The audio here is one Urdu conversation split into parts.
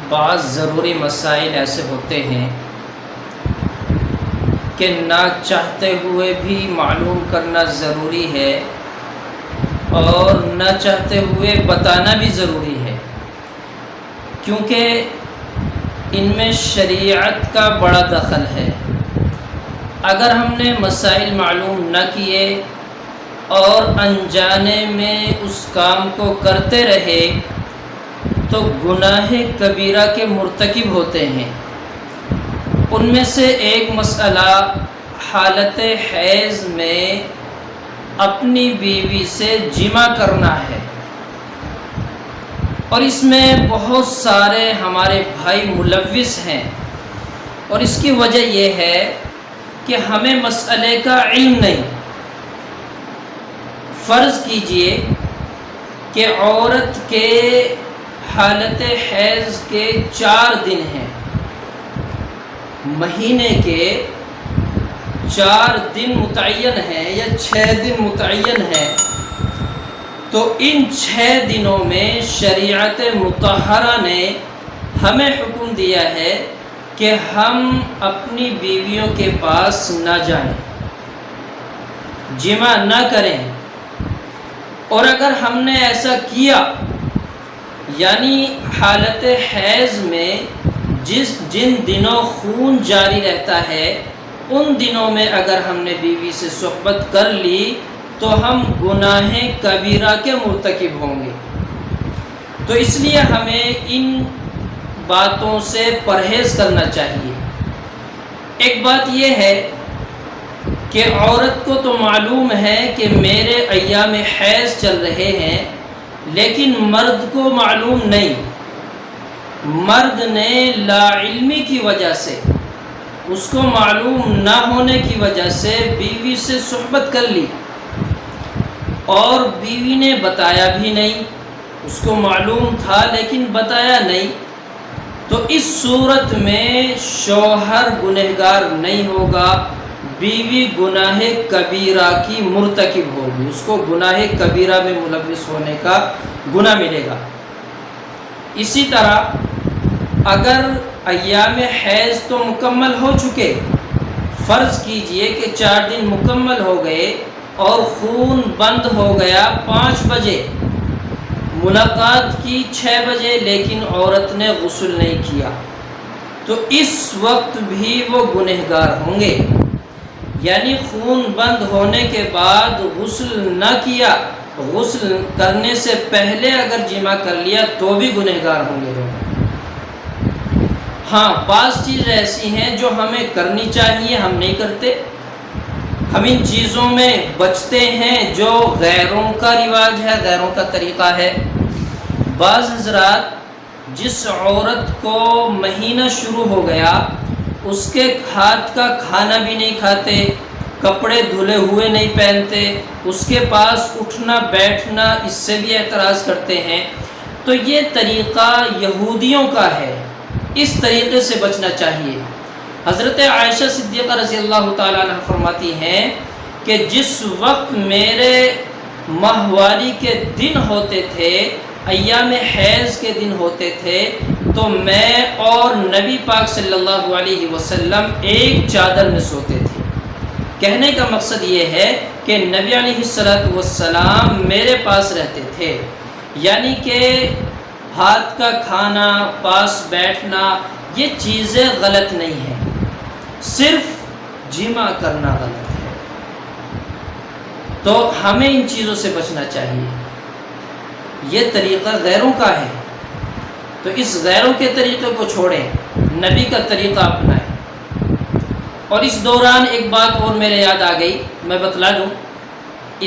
بعض ضروری مسائل ایسے ہوتے ہیں کہ نہ چاہتے ہوئے بھی معلوم کرنا ضروری ہے اور نہ چاہتے ہوئے بتانا بھی ضروری ہے، کیونکہ ان میں شریعت کا بڑا دخل ہے۔ اگر ہم نے مسائل معلوم نہ کیے اور انجانے میں اس کام کو کرتے رہے تو گناہ کبیرہ کے مرتکب ہوتے ہیں۔ ان میں سے ایک مسئلہ حالت حیض میں اپنی بیوی سے جمع کرنا ہے، اور اس میں بہت سارے ہمارے بھائی ملوث ہیں، اور اس کی وجہ یہ ہے کہ ہمیں مسئلے کا علم نہیں۔ فرض کیجئے کہ عورت کے حالت حیض کے 4 دن ہیں، مہینے کے 4 دن متعین ہیں یا 6 دن متعین ہیں، تو ان 6 دنوں میں شریعت مطہرہ نے ہمیں حکم دیا ہے کہ ہم اپنی بیویوں کے پاس نہ جائیں، جمع نہ کریں۔ اور اگر ہم نے ایسا کیا، یعنی حالت حیض میں جن دنوں خون جاری رہتا ہے ان دنوں میں اگر ہم نے بیوی سے صحبت کر لی تو ہم گناہ کبیرہ کے مرتکب ہوں گے۔ تو اس لیے ہمیں ان باتوں سے پرہیز کرنا چاہیے۔ ایک بات یہ ہے کہ عورت کو تو معلوم ہے کہ میرے ایام حیض چل رہے ہیں، لیکن مرد کو معلوم نہیں۔ مرد نے لا علمی کی وجہ سے، اس کو معلوم نہ ہونے کی وجہ سے بیوی سے صحبت کر لی، اور بیوی نے بتایا بھی نہیں، اس کو معلوم تھا لیکن بتایا نہیں، تو اس صورت میں شوہر گنہگار نہیں ہوگا، بیوی گناہ کبیرہ کی مرتکب ہوگی، اس کو گناہ کبیرہ میں ملوث ہونے کا گناہ ملے گا۔ اسی طرح اگر ایام حیض تو مکمل ہو چکے، فرض کیجئے کہ 4 دن مکمل ہو گئے اور خون بند ہو گیا 5 بجے، ملاقات کی 6 بجے، لیکن عورت نے غسل نہیں کیا، تو اس وقت بھی وہ گنہگار ہوں گے۔ یعنی خون بند ہونے کے بعد غسل نہ کیا، غسل کرنے سے پہلے اگر جمع کر لیا تو بھی گنہگار ہوں گے دونوں۔ ہاں، بعض چیزیں ایسی ہیں جو ہمیں کرنی چاہیے، ہم نہیں کرتے، ہم ان چیزوں میں بچتے ہیں جو غیروں کا رواج ہے، غیروں کا طریقہ ہے۔ بعض حضرات جس عورت کو مہینہ شروع ہو گیا اس کے ہاتھ کا کھانا بھی نہیں کھاتے، کپڑے دھلے ہوئے نہیں پہنتے، اس کے پاس اٹھنا بیٹھنا اس سے بھی اعتراض کرتے ہیں، تو یہ طریقہ یہودیوں کا ہے، اس طریقے سے بچنا چاہیے۔ حضرت عائشہ صدیقہ رضی اللہ تعالیٰ عنہ فرماتی ہیں کہ جس وقت میرے ماہواری کے دن ہوتے تھے، ایام حیض کے دن ہوتے تھے، تو میں اور نبی پاک صلی اللہ علیہ وسلم ایک چادر میں سوتے تھے۔ کہنے کا مقصد یہ ہے کہ نبی علیہ السلام میرے پاس رہتے تھے، یعنی کہ ہاتھ کا کھانا، پاس بیٹھنا، یہ چیزیں غلط نہیں ہیں، صرف جمع کرنا غلط ہے۔ تو ہمیں ان چیزوں سے بچنا چاہیے۔ یہ طریقہ غیروں کا ہے، تو اس غیروں کے طریقے کو چھوڑیں، نبی کا طریقہ اپنائیں۔ اور اس دوران ایک بات اور میرے یاد آ گئی، میں بتلا دوں،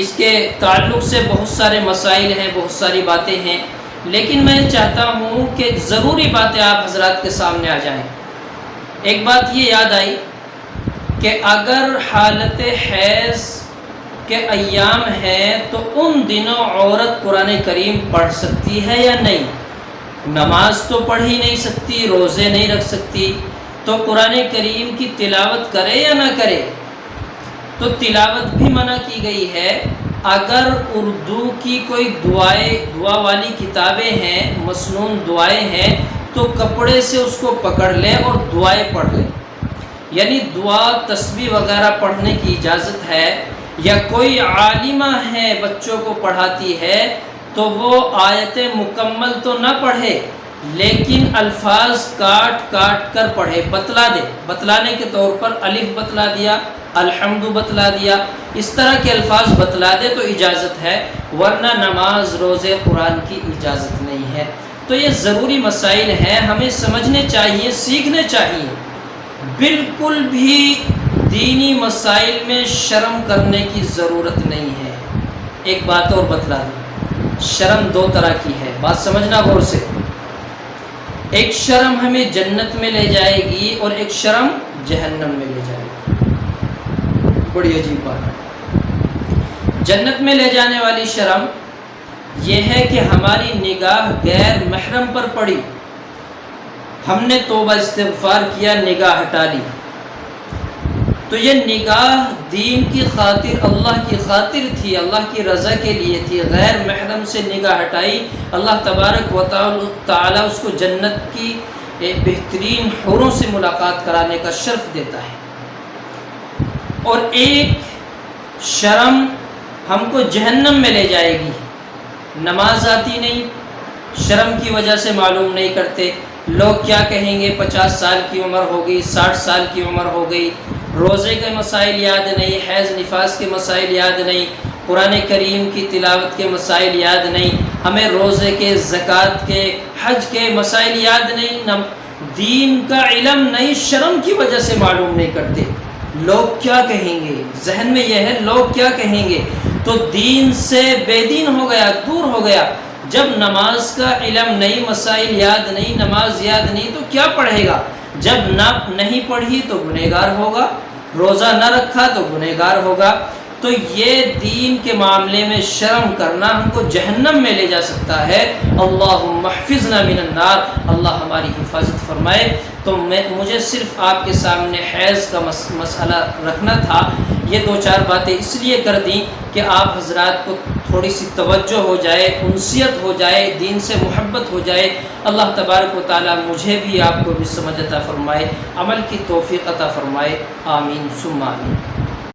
اس کے تعلق سے بہت سارے مسائل ہیں، بہت ساری باتیں ہیں، لیکن میں چاہتا ہوں کہ ضروری باتیں آپ حضرات کے سامنے آ جائیں۔ ایک بات یہ یاد آئی کہ اگر حالت حیض کے ایام ہیں تو ان دنوں عورت قرآن کریم پڑھ سکتی ہے یا نہیں؟ نماز تو پڑھ ہی نہیں سکتی، روزے نہیں رکھ سکتی، تو قرآن کریم کی تلاوت کرے یا نہ کرے؟ تو تلاوت بھی منع کی گئی ہے۔ اگر اردو کی کوئی دعا والی کتابیں ہیں، مسنون دعائیں ہیں، تو کپڑے سے اس کو پکڑ لے اور دعائیں پڑھ لے. یعنی دعا تسبیح وغیرہ پڑھنے کی اجازت ہے. یا کوئی عالمہ ہے بچوں کو پڑھاتی ہے تو وہ آیت مکمل تو نہ پڑھے لیکن الفاظ کاٹ کاٹ کر پڑھے، بتلا دے. بتلانے کے طور پر الف بتلا دیا، الحمد بتلا دیا، اس طرح کے الفاظ بتلا دے تو اجازت ہے، ورنہ نماز روزے قرآن کی اجازت نہیں ہے. تو یہ ضروری مسائل ہیں، ہمیں سمجھنے چاہیے، سیکھنے چاہیے. بالکل بھی دینی مسائل میں شرم کرنے کی ضرورت نہیں ہے. ایک بات اور بتلا دوں، شرم دو طرح کی ہے، بات سمجھنا غور سے. ایک شرم ہمیں جنت میں لے جائے گی اور ایک شرم جہنم میں لے جائے گی. بڑی عجیب بات ہے. جنت میں لے جانے والی شرم یہ ہے کہ ہماری نگاہ غیر محرم پر پڑی، ہم نے توبہ استغفار کیا، نگاہ ہٹا لی، تو یہ نگاہ دین کی خاطر، اللہ کی خاطر تھی، اللہ کی رضا کے لیے تھی. غیر محرم سے نگاہ ہٹائی، اللہ تبارک و تعالی اس کو جنت کی بہترین حوروں سے ملاقات کرانے کا شرف دیتا ہے. اور ایک شرم ہم کو جہنم میں لے جائے گی. نماز آتی نہیں، شرم کی وجہ سے معلوم نہیں کرتے، لوگ کیا کہیں گے، 50 سال کی عمر ہو گئی، 60 سال کی عمر ہو گئی، روزے کے مسائل یاد نہیں، حیض نفاس کے مسائل یاد نہیں، قرآن کریم کی تلاوت کے مسائل یاد نہیں، ہمیں روزے کے، زکوٰۃ کے، حج کے مسائل یاد نہیں، دین کا علم نہیں، شرم کی وجہ سے معلوم نہیں کرتے. لوگ کیا کہیں گے، ذہن میں یہ ہے لوگ کیا کہیں گے، تو دین سے بے دین ہو گیا، دور ہو گیا. جب نماز کا علم نہیں، مسائل یاد نہیں، نماز یاد نہیں تو کیا پڑھے گا. جب نہیں پڑھی تو گنہگار ہوگا، روزہ نہ رکھا تو گنہگار ہوگا. تو یہ دین کے معاملے میں شرم کرنا ہم کو جہنم میں لے جا سکتا ہے. اللہم احفظنا من النار، اللہ ہماری حفاظت فرمائے. تو مجھے صرف آپ کے سامنے حیض کا مسئلہ رکھنا تھا. یہ 2-4 باتیں اس لیے کر دیں کہ آپ حضرات کو تھوڑی سی توجہ ہو جائے، انسیت ہو جائے، دین سے محبت ہو جائے. اللہ تبارک و تعالی مجھے بھی آپ کو بھی سمجھ عطا فرمائے، عمل کی توفیق عطا فرمائے. آمین ثم آمین.